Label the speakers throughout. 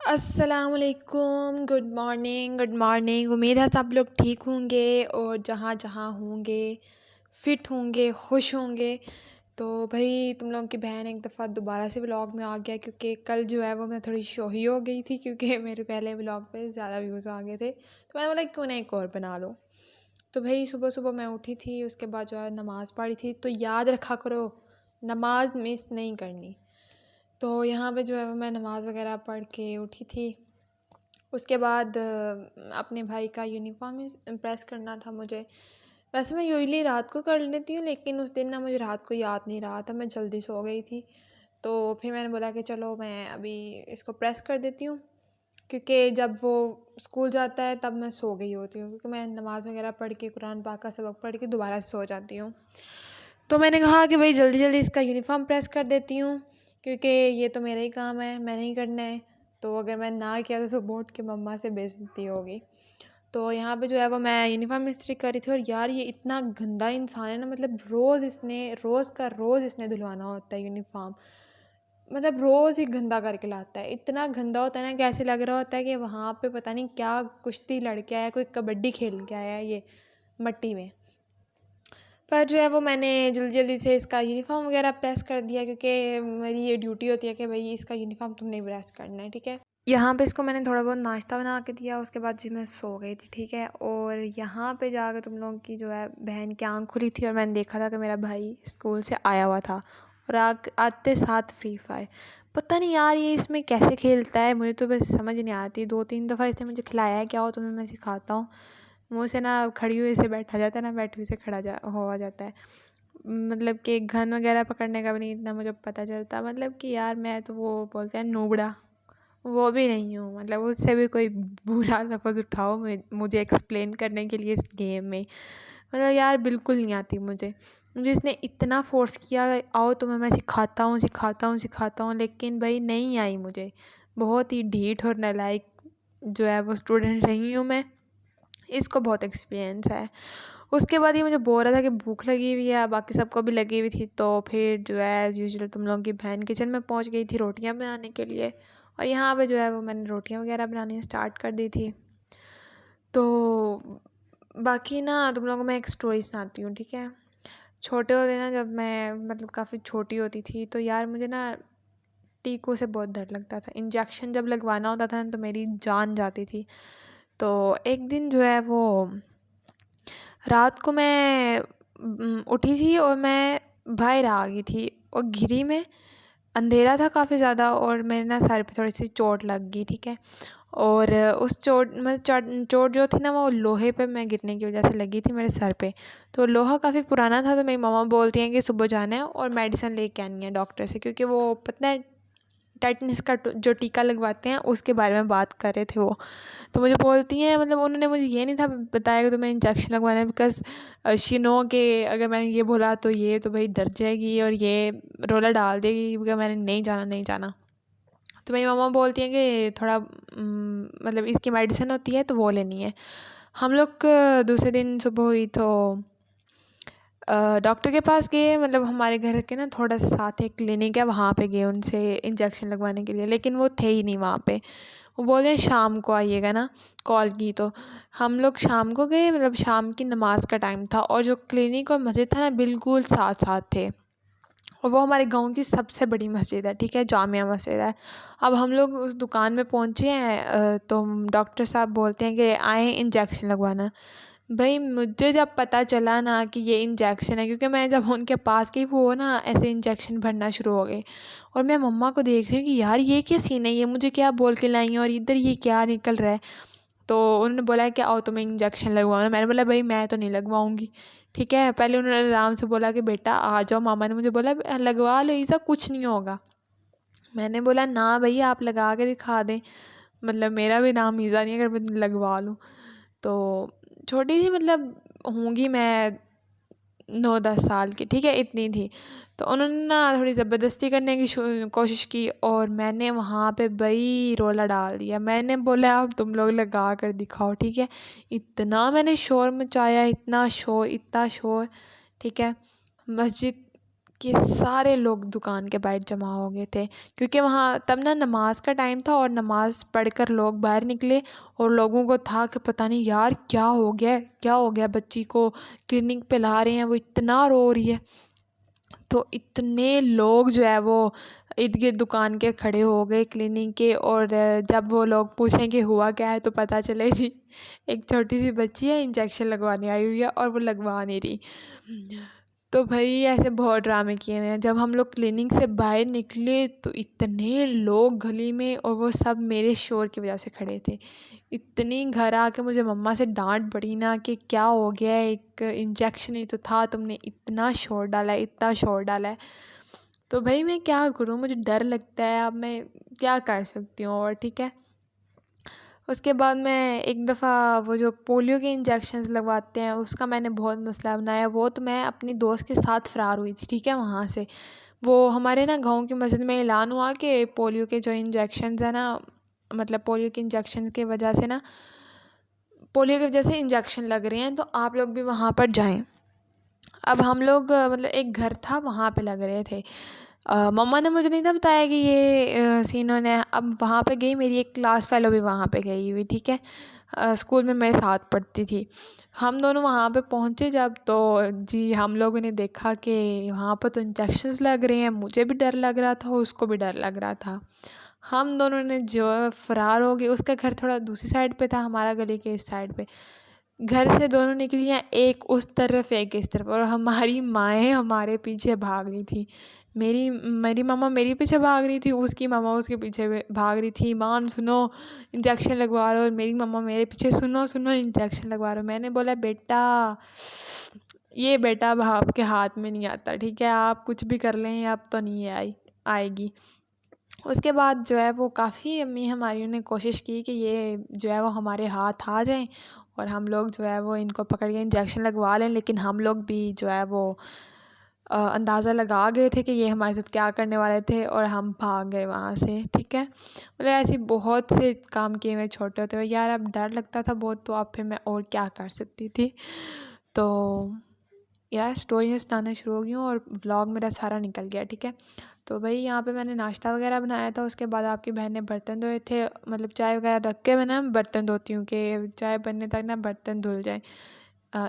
Speaker 1: अस्सलामुअलैकुम, good morning. उम्मीद है सब लोग ठीक होंगे और जहाँ जहाँ होंगे फ़िट होंगे, खुश होंगे। तो भाई तुम लोगों की बहन एक दफ़ा दोबारा से व्लॉग में आ गया, क्योंकि कल जो है वो मैं थोड़ी शोही हो गई थी, क्योंकि मेरे पहले व्लॉग पे ज़्यादा व्यूज़ आ गए थे। तो मैंने बोला क्यों ना एक और बना लो। तो भाई सुबह सुबह मैं उठी थी, उसके बाद जो है नमाज़ पढ़ी थी। तो याद रखा करो, नमाज मिस नहीं करनी। तो यहाँ पे जो है मैं नमाज़ वगैरह पढ़ के उठी थी। उसके बाद अपने भाई का यूनिफॉर्म प्रेस करना था मुझे। वैसे मैं यूजली रात को कर लेती हूँ, लेकिन उस दिन ना मुझे रात को याद नहीं रहा था, मैं जल्दी सो गई थी। तो फिर मैंने बोला कि चलो मैं अभी इसको प्रेस कर देती हूँ, क्योंकि जब वो स्कूल जाता है तब मैं सो गई होती हूँ, क्योंकि मैं नमाज़ वगैरह पढ़ के कुरान पाक का सबक पढ़ के दोबारा सो जाती हूँ। तो मैंने कहा कि भाई जल्दी जल्दी इसका यूनिफॉर्म प्रेस कर देती हूँ, क्योंकि ये तो मेरा ही काम है, मैंने ही करना है। तो अगर मैं ना किया तो सुबह उठ के मम्मा से बेइज्जती होगी। तो यहाँ पे जो है वो मैं यूनिफॉर्म इस्त्री कर रही थी। और यार ये इतना गंदा इंसान है ना, मतलब रोज़ इसने धुलवाना होता है यूनिफॉर्म। मतलब रोज़ ही गंदा करके लाता है, इतना गंदा होता है ना कि ऐसे लग रहा होता है कि वहाँ पे पता नहीं क्या कुश्ती लड़के आया, कोई कबड्डी खेल के आया है ये मट्टी में। पर जो है वो मैंने जल्दी जल्दी से इसका यूनिफॉर्म वगैरह प्रेस कर दिया, क्योंकि मेरी ये ड्यूटी होती है कि भाई इसका यूनिफॉर्म तुमने प्रेस करना है, ठीक है। यहाँ पे इसको मैंने थोड़ा बहुत नाश्ता बना के दिया, उसके बाद जी मैं सो गई थी, ठीक है। और यहाँ पे जाकर तुम लोगों की जो है बहन की आँख खुली थी और मैंने देखा था कि मेरा भाई स्कूल से आया हुआ था और आते साथ फ्री फायर। पता नहीं यार ये इसमें कैसे खेलता है, मुझे तो बस समझ नहीं आती। 2-3 दफ़ा इसने मुझे खिलाया है, क्या हो तुम्हें मैं सिखाता हूँ। मुँह से ना खड़ी हुई से बैठा जाता है, ना बैठी हुई से हो जाता है। मतलब कि गन वगैरह पकड़ने का भी नहीं इतना मुझे पता चलता। मतलब कि यार मैं तो वो बोलते हैं नूबड़ा, वो भी नहीं हूँ। मतलब उससे भी कोई बुरा लफ्ज़ उठाओ मुझे एक्सप्लेन करने के लिए इस गेम में, मतलब यार बिल्कुल नहीं आती मुझे। मुझे इसने इतना फ़ोर्स किया, आओ तुम्हें मैं सिखाता हूँ, लेकिन भाई नहीं आई मुझे। बहुत ही ढीठ और नालायक जो है वो स्टूडेंट रही हूँ मैं, इसको बहुत एक्सपीरियंस है। उसके बाद ये मुझे बोल रहा था कि भूख लगी हुई है, बाकी सबको भी लगी हुई थी। तो फिर जो है एज़ यूजुअल तुम लोगों की बहन किचन में पहुंच गई थी रोटियां बनाने के लिए। और यहाँ पे जो है वो मैंने रोटियां वगैरह बनानी स्टार्ट कर दी थी। तो बाकी ना तुम लोगों को मैं एक स्टोरी सुनाती हूँ, ठीक है। छोटे होते ना, जब मैं मतलब काफ़ी छोटी होती थी, तो यार मुझे ना टीकों से बहुत डर लगता था। इंजेक्शन जब लगवाना होता था ना तो मेरी जान जाती थी। तो एक दिन जो है वो रात को मैं उठी थी और मैं बाहर आ गई थी, और घिरी में अंधेरा था काफ़ी ज़्यादा, और मेरे ना सर पे थोड़ी सी चोट लग गई, ठीक है। और उस चोट मतलब चोट जो थी ना वो लोहे पे मैं गिरने की वजह से लगी थी मेरे सर पे। तो लोहा काफ़ी पुराना था, तो मेरी मम्मा बोलती हैं कि सुबह जाना है और मेडिसिन लेके आनी है डॉक्टर से, क्योंकि वो पता है टेटनस का जो टीका लगवाते हैं उसके बारे में बात कर रहे थे वो। तो मुझे बोलती हैं, मतलब उन्होंने मुझे ये नहीं था बताया कि तुम्हें इंजेक्शन लगवाना है, बिकॉज़ शी नो कि अगर मैंने ये बोला तो ये तो भाई डर जाएगी और ये रोला डाल देगी, क्योंकि मैंने नहीं जाना। तो मेरी मम्मा बोलती हैं कि थोड़ा मतलब इसकी मेडिसिन होती है तो वो लेनी है। हम लोग दूसरे दिन सुबह हुई तो डॉक्टर के पास गए, मतलब हमारे घर के ना थोड़ा सा साथ एक क्लिनिक है, वहाँ पे गए उनसे इंजेक्शन लगवाने के लिए, लेकिन वो थे ही नहीं वहाँ पे। वो बोल रहे हैं शाम को आइएगा ना, कॉल की। तो हम लोग शाम को गए, मतलब शाम की नमाज़ का टाइम था, और जो क्लिनिक और मस्जिद था ना बिल्कुल साथ साथ थे। और वो हमारे गांव की सबसे बड़ी मस्जिद है, ठीक है, जामिया मस्जिद है। अब हम लोग उस दुकान में पहुंचे हैं, तो डॉक्टर साहब बोलते हैं कि आए इंजेक्शन लगवाना। भाई मुझे जब पता चला ना कि ये इंजेक्शन है, क्योंकि मैं जब उनके पास गई वो ना ऐसे इंजेक्शन भरना शुरू हो गए, और मैं मम्मा को देख रही हूँ कि यार ये क्या सीन है, ये मुझे क्या बोल के लाई हैं और इधर ये क्या निकल रहा है। तो उन्होंने बोला कि आओ तुम्हें इंजेक्शन लगवाना। मैंने बोला भाई मैं तो नहीं लगवाऊंगी, ठीक है। पहले उन्होंने आराम से बोला कि बेटा आ जाओ, मामा ने मुझे बोला लगवा लो, ऐसा कुछ नहीं होगा। मैंने बोला ना भैया आप लगा के दिखा दें, मतलब मेरा भी नाम मीज़ा नहीं है अगर मैं लगवा लूँ। तो छोटी सी मतलब होंगी मैं 9-10 साल की, ठीक है, इतनी थी। तो उन्होंने ना थोड़ी ज़बरदस्ती करने की कोशिश की, और मैंने वहाँ पे बड़ी रोला डाल दिया। मैंने बोला अब तुम लोग लगा कर दिखाओ, ठीक है। इतना मैंने शोर मचाया, इतना शोर, ठीक है। मस्जिद कि सारे लोग दुकान के बाहर जमा हो गए थे, क्योंकि वहाँ तब ना नमाज़ का टाइम था और नमाज़ पढ़कर लोग बाहर निकले। और लोगों को था कि पता नहीं यार क्या हो गया है, क्या हो गया, बच्ची को क्लिनिक पे ला रहे हैं, वो इतना रो रही है। तो इतने लोग जो है वो इर्द गिर्द दुकान के खड़े हो गए क्लिनिक के। और जब वो लोग पूछें कि हुआ क्या है, तो पता चले जी एक छोटी सी बच्ची है, इंजेक्शन लगवाने आई हुई है और वो लगवा नहीं रही। तो भाई ऐसे बहुत ड्रामे किए हुए हैं। जब हम लोग क्लिनिक से बाहर निकले तो इतने लोग गली में, और वो सब मेरे शोर की वजह से खड़े थे। इतनी घर आके मुझे मम्मा से डांट पड़ी ना कि क्या हो गया है, एक इंजेक्शन ही तो था, तुमने इतना शोर डाला है, इतना शोर डाला है। तो भाई मैं क्या करूँ, मुझे डर लगता है, अब मैं क्या कर सकती हूँ। और ठीक है, उसके बाद मैं एक दफ़ा वो जो पोलियो के इंजेक्शन्स लगवाते हैं उसका मैंने बहुत मसला बनाया। वो तो मैं अपनी दोस्त के साथ फ़रार हुई थी, ठीक है, वहाँ से। वो हमारे ना गांव की मस्जिद में ऐलान हुआ कि पोलियो के जो इंजेक्शन्स हैं ना, मतलब पोलियो के इंजेक्शन की वजह से ना, पोलियो की वजह से इंजेक्शन लग रहे हैं, तो आप लोग भी वहाँ पर जाएं। अब हम लोग मतलब एक घर था वहाँ पे लग रहे थे। मम्मा ने मुझे नहीं था बताया कि ये सीनों ने। अब वहाँ पे गई, मेरी एक क्लास फ़ेलो भी वहाँ पे गई हुई, ठीक है, स्कूल में मेरे साथ पढ़ती थी। हम दोनों वहाँ पे पहुँचे जब, तो जी हम लोगों ने देखा कि वहाँ पर तो इंजेक्शन्स लग रहे हैं। मुझे भी डर लग रहा था, उसको भी डर लग रहा था। हम दोनों ने जो है फ़रार हो गए। उसका घर थोड़ा दूसरी साइड पे था, हमारा गली के इस साइड पे। घर से दोनों निकलियाँ, एक उस तरफ एक इस तरफ, और हमारी माएँ हमारे पीछे भाग रही थी। मेरी मेरी मम्मा मेरे पीछे भाग रही थी, उसकी मम्मा उसके पीछे भाग रही थी, मान सुनो इंजेक्शन लगवा रहे हो। और मेरी मम्मा मेरे पीछे, सुनो सुनो इंजेक्शन लगवा रहे हो। मैंने बोला बेटा, ये बेटा अब आपके हाथ में नहीं आता, ठीक है, आप कुछ भी कर लें, अब तो नहीं आएगी। उसके बाद जो है वो काफ़ी अम्मी हमारी ने कोशिश की कि ये जो है वो हमारे हाथ आ जाएं और हम लोग जो है वो इनको पकड़ के इंजेक्शन लगवा लें। लेकिन हम लोग भी जो है वो अंदाज़ा लगा गए थे कि ये हमारे साथ क्या करने वाले थे, और हम भाग गए वहाँ से, ठीक है। मतलब ऐसे बहुत से काम किए हुए छोटे होते हुए यार। अब डर लगता था बहुत, तो अब फिर मैं और क्या कर सकती थी। तो यार स्टोरियाँ सुनाना शुरू हो गई हूँ और व्लॉग मेरा सारा निकल गया, ठीक है। तो भाई यहाँ पे मैंने नाश्ता वगैरह बनाया था। उसके बाद आपकी बहन ने बर्तन धोए थे, मतलब चाय वगैरह रख के मैं ना बर्तन धोती हूँ कि चाय बनने तक ना बर्तन धुल जाए।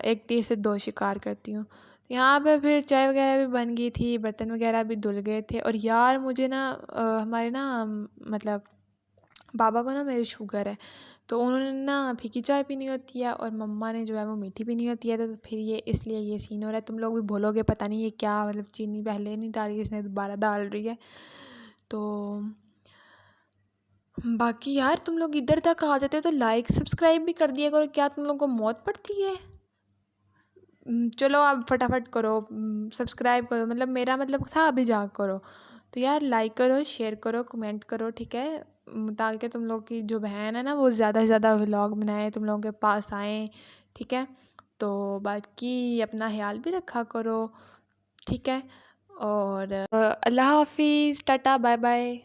Speaker 1: एक तीर से दो शिकार करती हूँ। तो यहाँ पे फिर चाय वगैरह भी बन गई थी, बर्तन वगैरह भी धुल गए थे। और यार मुझे ना हमारे ना मतलब बाबा को ना मेरी शुगर है, तो उन्होंने ना फीकी चाय पीनी होती है और मम्मा ने जो है वो मीठी पीनी होती है। तो फिर ये इसलिए ये सीन हो रहा है। तुम लोग भी बोलोगे पता नहीं ये क्या, मतलब चीनी पहले नहीं डाली, इसने दोबारा डाल रही है। तो बाकी यार तुम लोग इधर तक आ जाते हो तो लाइक सब्सक्राइब भी कर दिया करो, क्या तुम लोग को मौत पड़ती है। चलो अब फटाफट करो, सब्सक्राइब करो, मतलब मेरा मतलब था अभी जा करो। तो यार लाइक करो, शेयर करो, कमेंट करो, ठीक है, ताकि तुम लोग की जो बहन है ना वो ज़्यादा से ज़्यादा व्लॉग बनाए, तुम लोगों के पास आए, ठीक है। तो बाकी अपना ख्याल भी रखा करो, ठीक है। और अल्लाह हाफिज़, टाटा, बाय बाय।